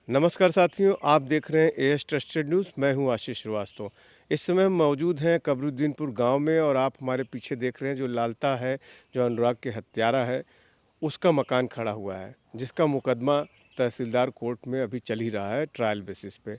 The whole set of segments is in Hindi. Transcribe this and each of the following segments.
नमस्कार साथियों, आप देख रहे हैं एएस ट्रस्टेड न्यूज़। मैं हूं आशीष श्रीवास्तव। इस समय हम मौजूद हैं कबरुद्दीनपुर गांव में और आप हमारे पीछे देख रहे हैं जो लालता है, जो अनुराग के हत्यारा है, उसका मकान खड़ा हुआ है, जिसका मुकदमा तहसीलदार कोर्ट में अभी चल ही रहा है ट्रायल बेसिस पे।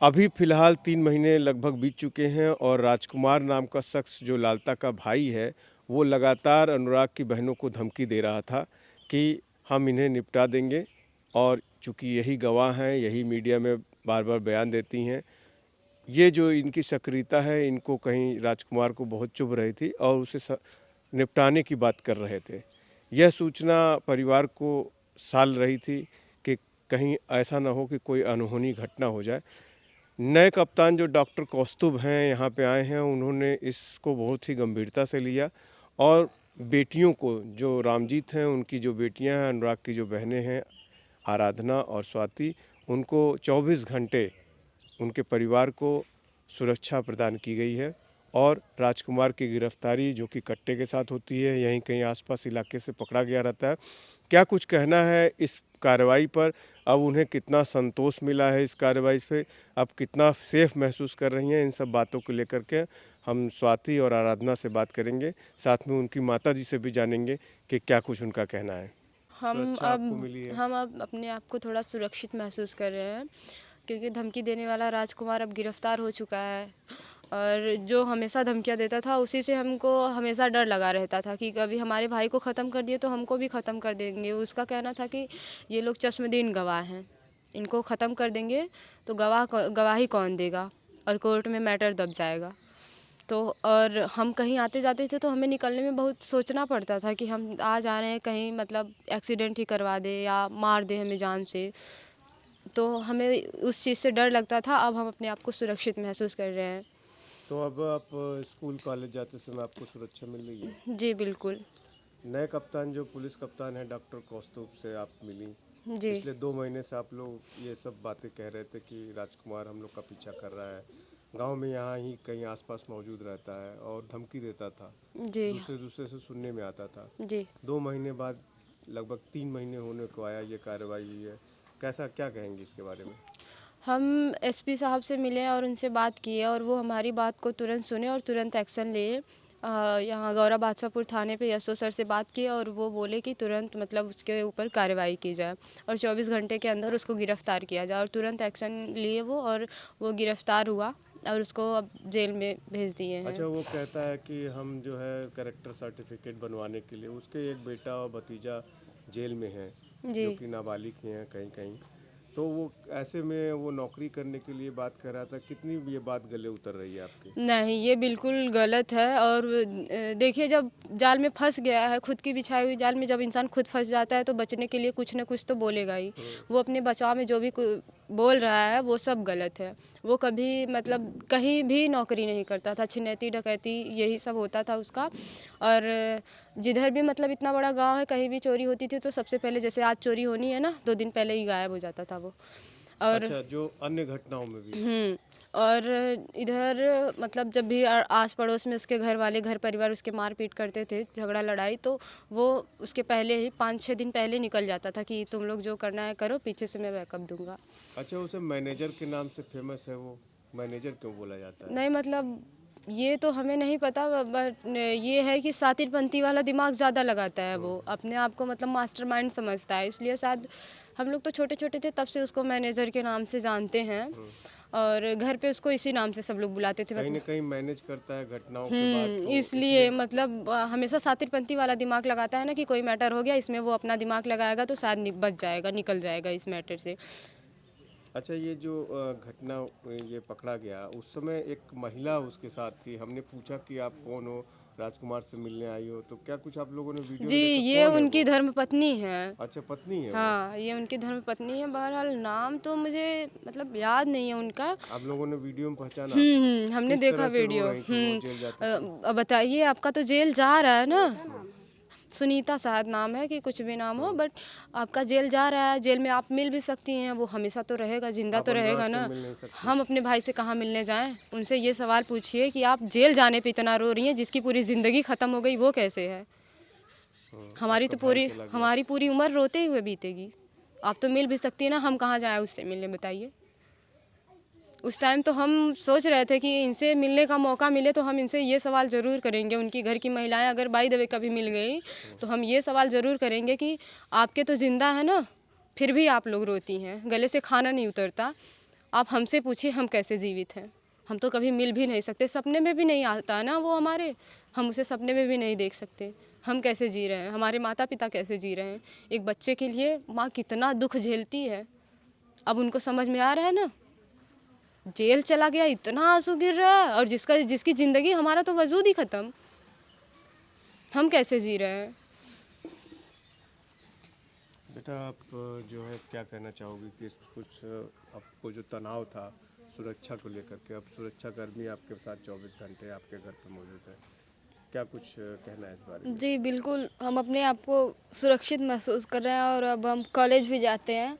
अभी फ़िलहाल 3 महीने लगभग बीत चुके हैं और राजकुमार नाम का शख्स जो लालता का भाई है, वो लगातार अनुराग की बहनों को धमकी दे रहा था कि हम इन्हें निपटा देंगे। और चूँकि यही गवाह हैं, यही मीडिया में बार-बार बयान देती हैं, ये जो इनकी सक्रियता है, इनको कहीं राजकुमार को बहुत चुभ रही थी और उसे निपटाने की बात कर रहे थे। यह सूचना परिवार को साल रही थी कि कहीं ऐसा ना हो कि कोई अनहोनी घटना हो जाए। नए कप्तान जो डॉक्टर कौस्तुभ हैं यहाँ पे आए हैं, उन्होंने इसको बहुत ही गंभीरता से लिया और बेटियों को, जो रामजीत हैं उनकी जो बेटियां हैं, अनुराग की जो बहनें हैं आराधना और स्वाति, उनको 24 घंटे उनके परिवार को सुरक्षा प्रदान की गई है। और राजकुमार की गिरफ्तारी जो कि कट्टे के साथ होती है, यहीं कहीं आसपास इलाके से पकड़ा गया रहता है। क्या कुछ कहना है इस कार्रवाई पर? अब उन्हें कितना संतोष मिला है इस कार्रवाई से, अब कितना सेफ महसूस कर रही हैं, इन सब बातों को लेकर के हम स्वाति और आराधना से बात करेंगे। साथ में उनकी माताजी से भी जानेंगे कि क्या कुछ उनका कहना है। हम सुरक्षा आपको अब मिली है? हम अब अपने आप को थोड़ा सुरक्षित महसूस कर रहे हैं, क्योंकि धमकी देने वाला राजकुमार अब गिरफ्तार हो चुका है। और जो हमेशा धमकियाँ देता था, उसी से हमको हमेशा डर लगा रहता था कि कभी हमारे भाई को ख़त्म कर दिए तो हमको भी ख़त्म कर देंगे। उसका कहना था कि ये लोग चश्मदीद गवाह हैं, इनको ख़त्म कर देंगे तो गवाही कौन देगा, और कोर्ट में मैटर दब जाएगा। तो और हम कहीं आते जाते थे तो हमें निकलने में बहुत सोचना पड़ता था कि हम आ जा रहे हैं, कहीं मतलब एक्सीडेंट ही करवा दे या मार दे हमें जान से। तो हमें उस चीज़ से डर लगता था। अब हम अपने आप को सुरक्षित महसूस कर रहे हैं। तो अब आप स्कूल कॉलेज जाते समय आपको सुरक्षा मिल रही है? जी बिल्कुल। नए कप्तान जो पुलिस कप्तान है डॉक्टर कौस्तुभ से आप मिली। जी। पिछले 2 महीने से आप लोग ये सब बातें कह रहे थे कि राजकुमार हम लोग का पीछा कर रहा है, गांव में यहाँ ही कहीं आसपास मौजूद रहता है और धमकी देता था, जी। दूसरे दूसरे से सुनने में आता था। जी। 2 महीने बाद लगभग 3 महीने होने को आया, ये कार्रवाई हुई है, कैसा क्या कहेंगे इसके बारे में? हम एसपी साहब से मिले और उनसे बात की है, और वो हमारी बात को तुरंत सुने और तुरंत एक्शन लिए। यहाँ गौरा बादशाहपुर थाने पे एसओ सर से बात की और वो बोले कि तुरंत मतलब उसके ऊपर कार्रवाई की जाए और 24 घंटे के अंदर उसको गिरफ़्तार किया जाए। और तुरंत एक्शन लिए वो, और वो गिरफ़्तार हुआ और उसको अब जेल में भेज दिए हैं। अच्छा, वो कहता है कि हम जो है कैरेक्टर सर्टिफिकेट बनवाने के लिए, उसके एक बेटा और भतीजा जेल में हैं, जी। जो कि नाबालिग ही हैं कहीं कहीं। तो वो ऐसे में वो नौकरी करने के लिए बात कर रहा था। कितनी ये बात गले उतर रही है आपकी? नहीं, ये बिल्कुल गलत है। और देखिए, जब जाल में फँस गया है, खुद की बिछाई हुई जाल में जब इंसान खुद फँस जाता है तो बचने के लिए कुछ न कुछ तो बोलेगा ही। वो अपने बचाव में जो भी बोल रहा है वो सब गलत है। वो कभी मतलब कहीं भी नौकरी नहीं करता था, छिनैती डकैती यही सब होता था उसका। और जिधर भी मतलब इतना बड़ा गाँव है, कहीं भी चोरी होती थी तो सबसे पहले, जैसे आज चोरी होनी है ना, 2 दिन पहले ही गायब हो जाता था वो। और अच्छा, जो अन्य घटनाओं में भी? और इधर मतलब जब भी आस पड़ोस में उसके घर वाले, घर परिवार उसके मारपीट करते थे, झगड़ा लड़ाई, तो वो उसके पहले ही 5-6 दिन पहले निकल जाता था कि तुम लोग जो करना है करो, पीछे से मैं बैकअप दूंगा। अच्छा, उसे मैनेजर के नाम से फेमस है, वो मैनेजर क्यों बोला जाता है? नहीं मतलब ये तो हमें नहीं पता, बट ये है कि सातिरपंथी वाला दिमाग ज़्यादा लगाता है। वो अपने आप को मतलब मास्टरमाइंड समझता है, इसलिए शायद हम लोग तो छोटे छोटे थे तब से उसको मैनेजर के नाम से जानते हैं। और घर पे उसको इसी नाम से सब लोग बुलाते थे कहीं मतलब। ना कहीं मैनेज करता है घटनाओं के बाद, तो इसलिए इसलिए। मतलब हमेशा सातिरपंथी वाला दिमाग लगाता है ना, कि कोई मैटर हो गया इसमें वो अपना दिमाग लगाएगा तो शायद बच जाएगा, निकल जाएगा इस मैटर से। अच्छा, ये जो घटना ये पकड़ा गया, उस समय एक महिला उसके साथ थी। हमने पूछा कि आप कौन हो, राजकुमार से मिलने आई हो, तो क्या कुछ आप लोगों ने वीडियो जी, में देखा? ये कौन है उनकी वो? धर्मपत्नी है। अच्छा, पत्नी है वो? हाँ, ये उनकी धर्मपत्नी है। बहरहाल नाम तो मुझे मतलब याद नहीं है उनका। आप लोगों ने वीडियो में पहचाना? हमने किस देखा तरह से रो वीडियो। रही थी वो जेल जाते समय? बताइए, आपका तो जेल जा रहा है ना, सुनीता शायद नाम है कि कुछ भी नाम हो, बट आपका जेल जा रहा है, जेल में आप मिल भी सकती हैं, वो हमेशा तो रहेगा, जिंदा आप तो अनुराग रहेगा से ना। मिल नहीं सकती? हम अपने भाई से कहाँ मिलने जाएं? उनसे ये सवाल पूछिए कि आप जेल जाने पे इतना रो रही हैं, जिसकी पूरी ज़िंदगी ख़त्म हो गई, वो कैसे है? आपका भाई चला गया। हमारी पूरी उम्र रोते हुए बीतेगी। आप तो मिल भी सकती है ना, हम कहाँ जाएँ उससे मिलने बताइए। उस टाइम तो हम सोच रहे थे कि इनसे मिलने का मौका मिले तो हम इनसे ये सवाल ज़रूर करेंगे, उनकी घर की महिलाएं अगर बाई द वे कभी मिल गई तो हम ये सवाल ज़रूर करेंगे कि आपके तो ज़िंदा है ना, फिर भी आप लोग रोती हैं, गले से खाना नहीं उतरता। आप हमसे पूछिए हम कैसे जीवित हैं। हम तो कभी मिल भी नहीं सकते, सपने में भी नहीं आता ना वो हमारे, हम उसे सपने में भी नहीं देख सकते। हम कैसे जी रहे हैं, हमारे माता पिता कैसे जी रहे हैं। एक बच्चे के लिए माँ कितना दुख झेलती है, अब उनको समझ में आ रहा है ना। जेल चला गया, इतना आंसू गिर रहा है, और जिसकी ज़िंदगी, हमारा तो वजूद ही ख़त्म। हम कैसे जी रहे हैं। बेटा आप जो है क्या कहना चाहोगी कि कुछ आपको जो तनाव था सुरक्षा को लेकर के, अब सुरक्षाकर्मी आपके साथ 24 घंटे आपके घर पर मौजूद है, क्या कुछ कहना है इस बारे में? जी बिल्कुल, हम अपने आप को सुरक्षित महसूस कर रहे हैं और अब हम कॉलेज भी जाते हैं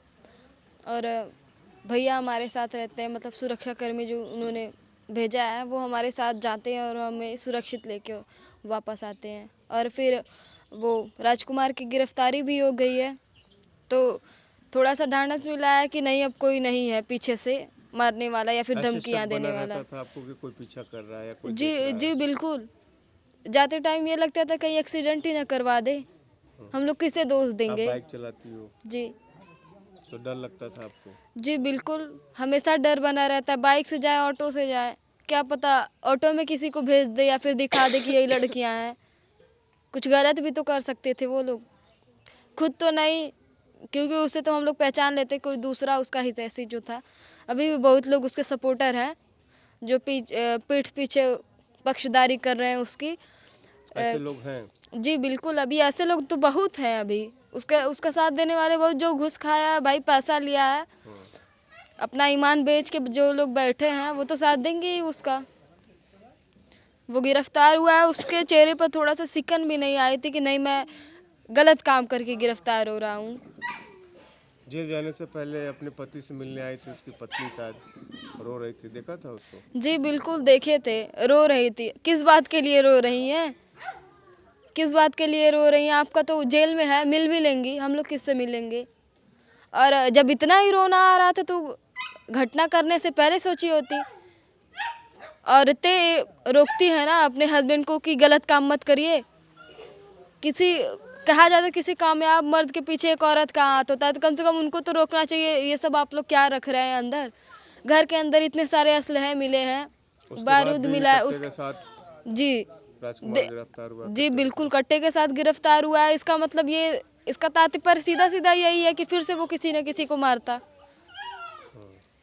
और भैया हमारे साथ रहते हैं, मतलब सुरक्षाकर्मी जो उन्होंने भेजा है वो हमारे साथ जाते हैं और हमें सुरक्षित लेके वापस आते हैं। और फिर वो राजकुमार की गिरफ्तारी भी हो गई है, तो थोड़ा सा ढांढस मिला है कि नहीं, अब कोई नहीं है पीछे से मारने वाला या फिर ऐसे धमकियाँ शक देने बना वाला। रहता था आपको कि कोई पीछा कर रहा है या कोई देख जी रहा जी है? बिल्कुल, जाते टाइम ये लगता था कहीं एक्सीडेंट ही ना करवा दे, हम लोग किसे दोष आप देंगे। बाइक चलाती हो जी तो डर लगता था आपको? जी बिल्कुल, हमेशा डर बना रहता है, बाइक से जाए ऑटो से जाए, क्या पता ऑटो में किसी को भेज दे या फिर दिखा दे कि यही लड़कियां हैं। कुछ गलत भी तो कर सकते थे वो लोग, खुद तो नहीं, क्योंकि उससे तो हम लोग पहचान लेते कोई दूसरा उसका हितैषी जो था। अभी भी बहुत लोग उसके सपोर्टर हैं जो पीठ पीछे पक्षधारी कर रहे हैं उसकी। ऐसे लोग हैं? जी बिल्कुल, अभी ऐसे लोग तो बहुत हैं अभी, उसका साथ देने वाले बहुत, जो घूस खाया है भाई, पैसा लिया है, अपना ईमान बेच के जो लोग बैठे हैं वो तो साथ देंगे ही उसका। वो गिरफ्तार हुआ है, उसके चेहरे पर थोड़ा सा सिकन भी नहीं आई थी कि नहीं मैं गलत काम करके गिरफ्तार हो रहा हूँ। जेल जाने से पहले अपने पति से मिलने आई थी, उसकी पत्नी शायद रो रही थी, देखा था उसको? जी बिल्कुल देखे थे, रो रही थी। किस बात के लिए रो रही हैं, किस बात के लिए रो रही हैं? आपका तो जेल में है, मिल भी लेंगी, हम लोग किससे मिलेंगे? और जब इतना ही रोना आ रहा था तो घटना करने से पहले सोची होती। औरतें रोकती है ना अपने हस्बैंड को कि गलत काम मत करिए। कहा जाता है किसी कामयाब मर्द के पीछे एक औरत का हाथ होता है, तो कम से कम उनको तो रोकना चाहिए। ये सब आप लोग क्या रख रहे हैं अंदर? घर के अंदर इतने सारे असलहे मिले हैं, उसके बारूद बाद भी मिला है कट्टे के साथ जी राजकुमार गिरफ्तार हुआ जी कट्टे के बिल्कुल, कट्टे के साथ गिरफ्तार हुआ है। इसका मतलब ये, इसका तात्पर्य सीधा सीधा यही है कि फिर से वो किसी न किसी को मारता।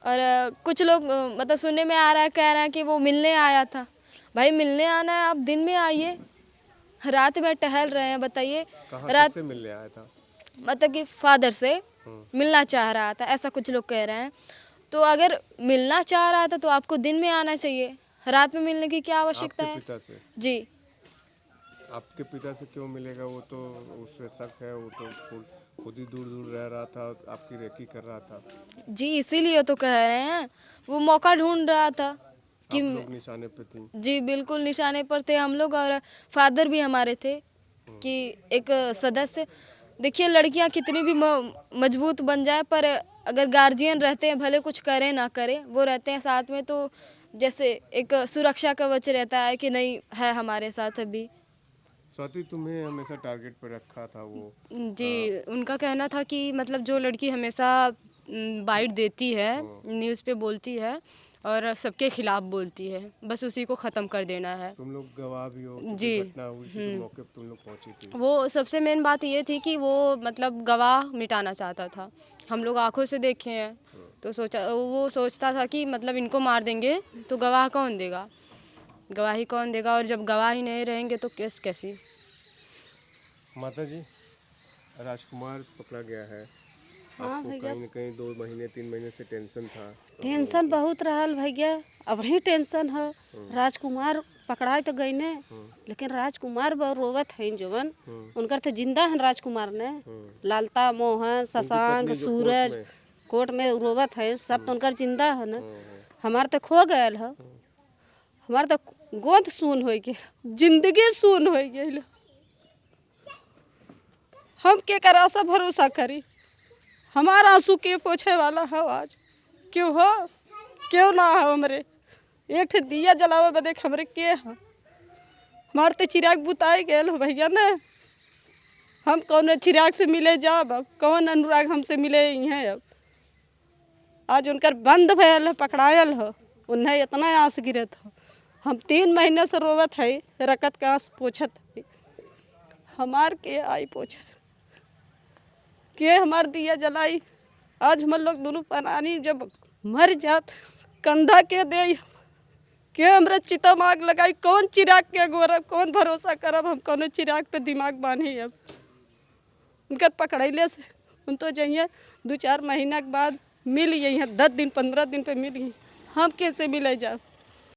और कुछ लोग मतलब सुनने में आ रहा है, कह रहा है कि वो मिलने आया था। भाई मिलने आना है आप दिन में आइए, रात में टहल रहे हैं, बताइए। कहाँ रात किससे मिलने आया था? मतलब कि फादर से मिलना चाह रहा था, ऐसा कुछ लोग कह रहे हैं। तो अगर मिलना चाह रहा था तो आपको दिन में आना चाहिए, रात में मिलने की क्या आवश्यकता आपके है? पिता से? जी आपके पिता से क्यों मिलेगा? वो तो उससे शक है, वो तो खुद ही दूर दूर रह रहा था, आपकी रेकी कर रहा था। जी इसीलिए तो कह रहे हैं, वो मौका ढूंढ रहा था कि आप लोग निशाने पे थी? जी बिल्कुल निशाने पर थे हम लोग, और फादर भी हमारे थे कि एक सदस्य। देखिए लड़कियां कितनी भी मजबूत बन जाए, पर अगर गार्जियन रहते हैं, भले कुछ करें ना करें, वो रहते हैं साथ में, तो जैसे एक सुरक्षा कवच रहता है कि नहीं है हमारे साथ अभी। स्वाति, तुम्हें हमेशा टारगेट पे रखा था वो? जी, उनका कहना था कि मतलब जो लड़की हमेशा बाइट देती है, न्यूज़ पे बोलती है और सबके खिलाफ बोलती है, बस उसी को ख़त्म कर देना है। तुम लोग गवाह भी हो, क्योंकि जी घटना हुई थी तो मौके पे तुम लोग पहुंची थी। वो सबसे मेन बात ये थी कि वो मतलब गवाह मिटाना चाहता था। हम लोग आंखों से देखे हैं, तो वो सोचता था कि मतलब इनको मार देंगे तो गवाह कौन देगा, गवाही कौन देगा, और जब गवाह ही नहीं रहेंगे तो केस कैसी। माता जी, राजकुमार पकड़ा गया है, हाँ आपको भैया, कहीं न कहीं 2 महीने 3 महीने से टेंशन था। टेंशन बहुत रहल भैया, अब ही टेंशन है। राजकुमार पकड़ाए तो गई ने, लेकिन राजकुमार बहुत रोवत है जवन, उनकर तो जिंदा है राजकुमार ने। लालता, मोहन, शशांक, पत्नी जो सूरज कोर्ट में रोवत है, सब तो उनकर जिंदा है ना। हमार तो खो गयल है, हमार तो गोद सुन हो गई, जिंदगी सुन हो गई। हम के करा से भरोसा करी, हमारा आंसू के पोछे वाला है आज? क्यों हो, क्यों ना हो? हमरे एक ठे दिया जलावे बदे हमरे के है? हमारे तो चिराग बुताए गए हो भैया ना। हम कौन चिराग से मिले जाब? अब कौन अनुराग हमसे मिले हैं? अब आज उनकर बंद भयल पकड़ायल हो, उन्हें इतना आंस गिरत हो। हम 3 महीने से रोवत है, रकत का आंस पोछत है। हमार के आई पोछे के हमार दिया जलाई? आज हम लोग दोनों प्राणी जब मर जात कंधा के दे के हमरा चिता में आग लगाई? कौन चिराग के गोरब, कौन भरोसा करब? हम कौन चिराग पे दिमाग बांधी? अब उनकर पकड़ैले से उन तो जाइए 2-4 महीना के बाद मिल गई हैं, 10 दिन 15 दिन पे मिल गई। हम कैसे मिले जाओ?